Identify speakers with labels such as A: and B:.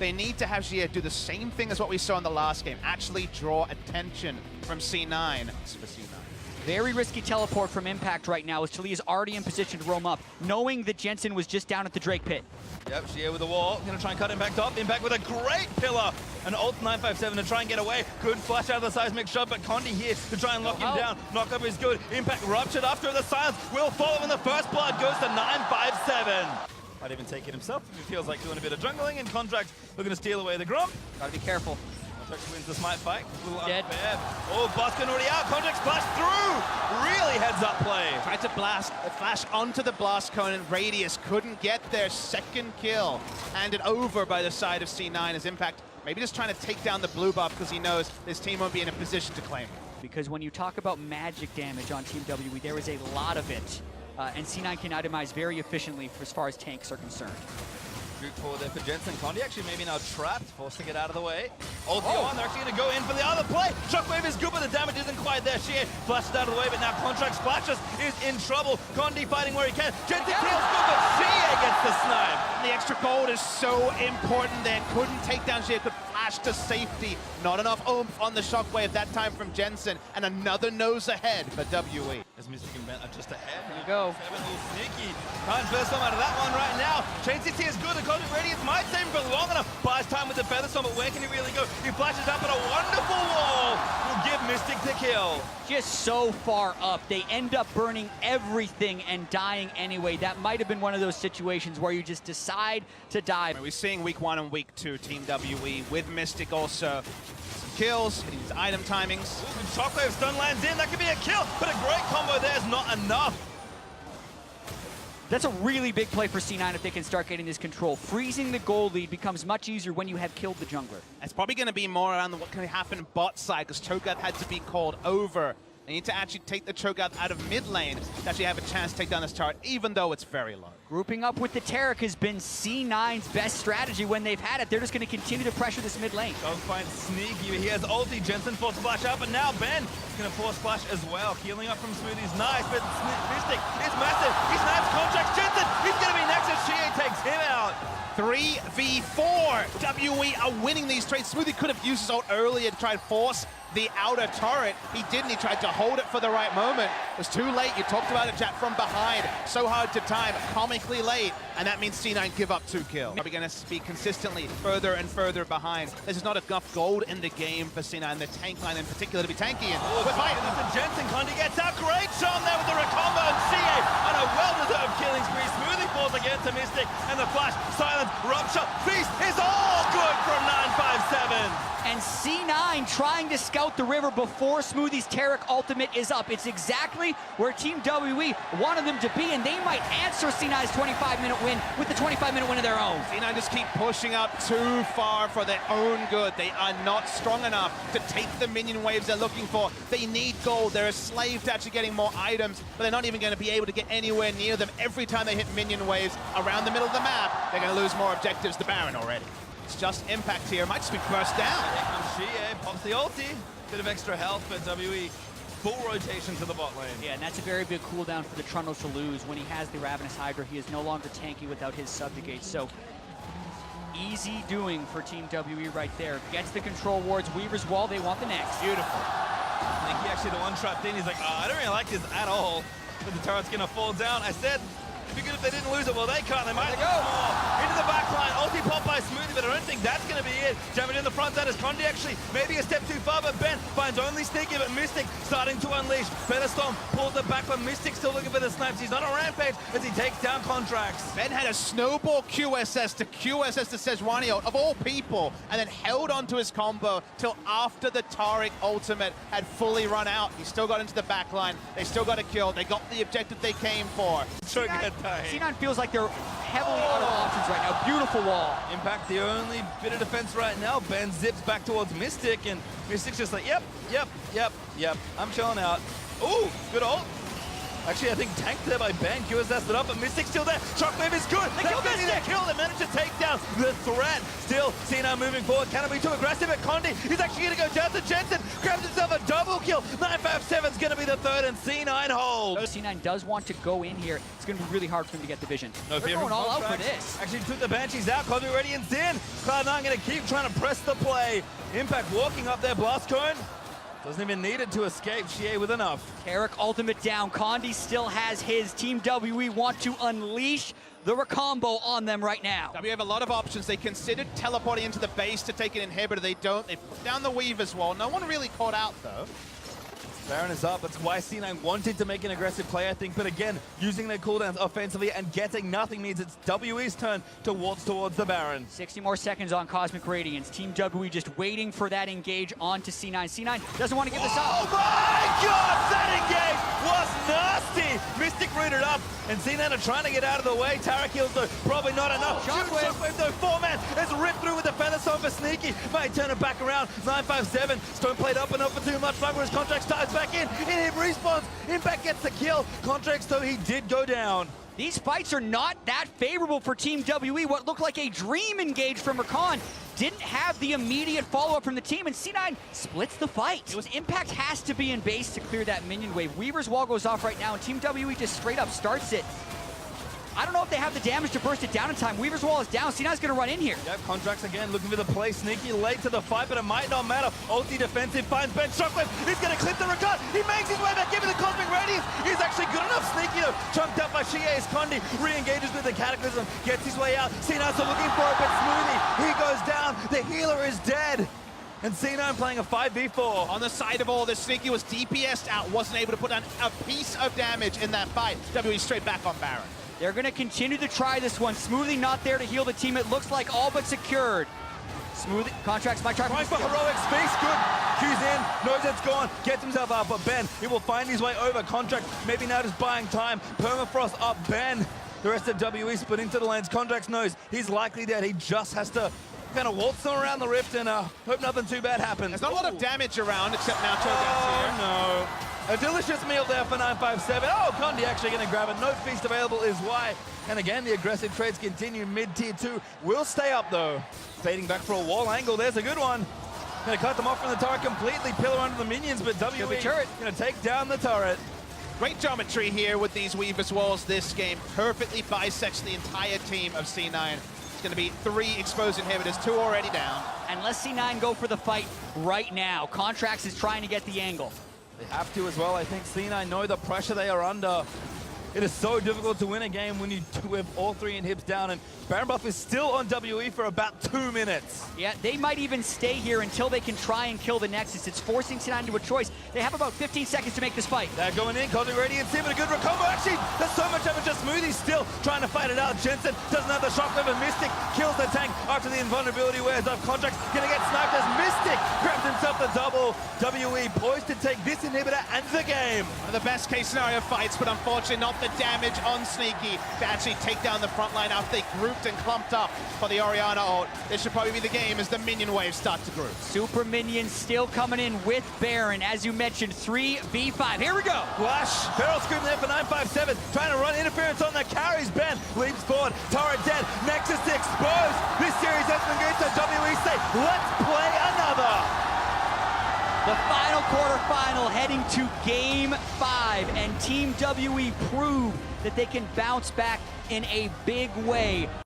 A: they need to have Xie do the same thing as what we saw in the last game, actually draw attention from C9 for C9.
B: Very risky teleport from Impact right now as Taliyah's already in position to roam up, knowing that Jensen was just down at the Drake pit.
C: Yep, Xie with the wall, gonna try and cut Impact off. Impact with a great pillar. An ult 957 to try and get away. Good flash out of the seismic shot, but Condi here to try and lock him down. Knock up is good. Impact ruptured after the silence. Will follow, and the first blood goes to 957. Might even take it himself if he feels like doing a bit of jungling, and Contract looking to steal away the Grump.
B: Gotta be careful.
C: Contract wins the smite fight. A little
B: Dead.
C: unfair. Oh, Boskin already out. Contract splash through. Really heads up play.
A: Tried to flash onto the blast cone, and Radius couldn't get their second kill. Handed over by the side of C9 as Impact maybe just trying to take down the blue buff because he knows his team won't be in a position to claim it.
B: Because when you talk about magic damage on Team WE, there is a lot of it. And C9 can itemize very efficiently as far as tanks are concerned.
C: Juke forward there for Jensen. Condi actually maybe now trapped, forcing it out of the way. Ulti on, they're actually going to go in for the other play. Shockwave is good, but the damage isn't quite there. Xie flashed out of the way, but now Contract splashes, is in trouble. Condi fighting where he can. Jensen kills good, but Xie gets the snipe.
A: And the extra gold is so important there. Couldn't take down Xie, could flash to safety. Not enough oomph on the Shockwave that time from Jensen, and another nose ahead for WE.
C: As Mystic and Ben are just ahead.
B: There you go.
C: Seven, a little sneaky. Can't burst them out of that one right now. Chain CT is good. The Contract Radiance might save him for long enough. Buys time with the Featherstorm, but where can he really go? He flashes up at a wonderful wall. Will give Mystic the kill.
B: Just so far up, they end up burning everything and dying anyway. That might have been one of those situations where you just decide to die.
A: We're seeing week 1 and week 2 Team WE with Mystic also. Some kills, hitting his item timings.
C: Ooh, Shockwave stun lands in. That could be a kill, but a great combo there is not enough.
B: That's a really big play for C9 if they can start getting this control. Freezing the gold lead becomes much easier when you have killed the jungler.
A: It's probably going to be more around what can happen bot side, because Cho'Gath had to be called over. They need to actually take the Cho'Gath out of mid lane to actually have a chance to take down this turret, even though it's very low.
B: Grouping up with the Taric has been C9's best strategy when they've had it. They're just going to continue to pressure this mid lane.
C: Don't find sneaky. He has ulti. Jensen forced splash out, but now Ben is going to force splash as well. Healing up from Smoothie's nice, but Mystic is massive. He snaps Contracts. Jensen, he's going to be next as Xie takes him out.
A: 3v4. WE are winning these trades. Smoothie could have used his ult earlier to try and force the outer turret. He didn't. He tried to hold it for the right moment. It was too late. You talked about it, Jack, from behind. So hard to time, comically late, and that means C9 give up 2 kills. Are we going to be consistently further and further behind? There's just not enough gold in the game for C9, the tank line in particular, to be tanky. And
C: quick fight into Jensen. Condi gets out. Great shot there with the recombo, and Xie on a well-deserved killing spree. Smoothie falls again to Mystic, and the flash, silence, rupture, feast is all good from 957.
B: And C9 trying to scout the river before Smoothie's Taric ultimate is up. It's exactly where Team WE wanted them to be, and they might answer C9's 25-minute win with the 25-minute win of their own.
A: C9 just keep pushing up too far for their own good. They are not strong enough to take the minion waves they're looking for. They need gold. They're a slave to actually getting more items, but they're not even going to be able to get anywhere near them. Every time they hit minion waves around the middle of the map, they're going to lose more objectives to Baron already. It's just Impact here. Might just be burst down.
C: Here comes Xie, pops the ulti. Bit of extra health for WE. Full rotation to the bot lane.
B: Yeah, and that's a very big cooldown for the Trundles to lose. When he has the Ravenous Hydra, he is no longer tanky without his Subjugate. So, easy doing for Team WE right there. Gets the control wards, Weaver's Wall, they want the next.
A: Beautiful.
C: I think he actually the one trapped in. He's like, oh, I don't really like this at all. But the turret's gonna fall down. I said, it'd be good if they didn't lose it. Well, they can't. They might go into the back line. Ulti pop by Smoothie, but I don't think that's going to be it. Damage in the front side as Condi actually maybe a step too far, but Ben finds only Sneaky, but Mystic starting to unleash. Featherstorm pulls it back, but Mystic still looking for the snipes. He's on a rampage as he takes down Contracts.
A: Ben had a snowball QSS to Sejuani of all people, and then held onto his combo till after the Taric ultimate had fully run out. He still got into the back line. They still got a kill. They got the objective they came for.
C: So good time.
B: C9 feels like they're heavily out of options right now. Beautiful wall.
C: Impact the only bit of defense right now. Ben zips back towards Mystic, and Mystic's just like, yep, I'm chilling out. Ooh, good ult. Actually, I think tanked there by Ben. QSS it up, but Mystic's still there. Shockwave is good.
B: They killed Mystic.
C: Kill. They managed to take down the threat. Still, Cena moving forward. Cannot be too aggressive at Condi. He's actually going to go down to Jensen. Grabs himself a double kill. 957's going to be the third, and C9 holds.
B: C9 does want to go in here. It's going to be really hard for him to get the vision.
C: No
B: They're
C: fear
B: going
C: from
B: all out for
C: Contracts.
B: this.
C: Actually took the Banshees out. Cosmic Radiance in. Cloud9 going to keep trying to press the play. Impact walking up their blast cone. Doesn't even need it to escape. Shie with enough.
B: Carrick ultimate down. Condi still has his. Team WE want to unleash the Recombo on them right now.
A: We have a lot of options. They considered teleporting into the base to take an inhibitor. They don't. They put down the Weave as well. No one really caught out, though.
C: Baron is up. That's why C9 wanted to make an aggressive play, I think. But again, using their cooldowns offensively and getting nothing means it's WE's turn to waltz towards the Baron.
B: 60 more seconds on Cosmic Radiance. Team WE just waiting for that engage onto C9. C9 doesn't want to give this up.
C: Oh my God! That engage was nasty! Mystic rooted up, and C9 are trying to get out of the way. Tara kills though, probably not enough.
B: Shockwave.
C: Shockwave though, 4-man has ripped through with the Feather Song for Sneaky. Might turn it back around. 957, Stone played up and up for too much. Flagler's Contract starts back in. Him respawns. Impact gets the kill. Contracts though, he did go down.
B: These fights are not that favorable for Team WE. What looked like a dream engage from Rakan didn't have the immediate follow-up from the team, and C9 splits the fight. It was Impact has to be in base to clear that minion wave. Weaver's wall goes off right now, and Team WE just straight up starts it. I don't know if they have the damage to burst it down in time. Weaver's wall is down. C9's going to run in here.
C: Yep, Contracts again looking for the play. Sneaky late to the fight, but it might not matter. Ulti defensive finds Ben. Shockwave. He's going to clip the Rakan. He makes his way back into the Cosmic Radiance. He's actually good enough. Sneaky though, chunked up by Shie's Condi. Re-engages with the Cataclysm. Gets his way out. C9's still looking for it, but Smoothie. He goes down. The healer is dead. And C9 playing a 5v4.
A: On the side of all this, Sneaky was DPS'd out, wasn't able to put down a piece of damage in that fight. WE straight back on Baron.
B: They're going to continue to try this one. Smoothie not there to heal the team. It looks like all but secured. Smoothie, Contracts might try
C: for heroic space, good. Q's in, knows it's gone, gets himself out, but Ben, he will find his way over. Contract, maybe now just buying time. Permafrost up, Ben. The rest of WE split into the lanes. Contracts knows he's likely dead. He just has to kind of waltz them around the rift and hope nothing too bad happens.
A: There's not a lot of damage around, except now Cho'Gath's here.
C: No. A delicious meal there for 957. Oh, Condi actually going to grab it. No feast available is why. And again, the aggressive trades continue. Mid-tier 2 will stay up, though. Fading back for a wall angle. There's a good one. Going to cut them off from the turret completely. Pillar under the minions, but WE going to take down the turret.
A: Great geometry here with these Weaver's walls this game. Perfectly bisects the entire team of C9. It's going to be 3 exposed inhibitors, 2 already down.
B: And let's C9 go for the fight right now. Contracts is trying to get the angle.
C: They have to as well. I think C9 know the pressure they are under. It is so difficult to win a game when you have all 3 inhibs down, and Baron Buff is still on WE for about 2 minutes.
B: Yeah, they might even stay here until they can try and kill the Nexus. It's forcing C9 into a choice. They have about 15 seconds to make this fight.
C: They're going in, Cosmic Radiance in, but a good Recombo. Actually, there's so much damage. Just Smoothie still trying to fight it out. Jensen doesn't have the Shockwave, and Mystic kills the tank after the invulnerability wears off. Contracts gonna get sniped as Mystic grabs himself the double. WE poised to take this inhibitor and the game.
A: One of the best case scenario fights, but unfortunately not the damage on Sneaky to actually take down the front line after they grouped and clumped up for the Orianna ult. This should probably be the game as the minion waves start to group.
B: Super minions still coming in with Baron. As you mentioned, 3v5. Here we go.
C: Flash, barrel scream there for 957, trying to run interference on the carries. Ben leaps forward, turret dead, Nexus exposed. This series has been good, so WE say, let's play another.
B: The final quarterfinal heading to Game 5, and Team WE prove that they can bounce back in a big way.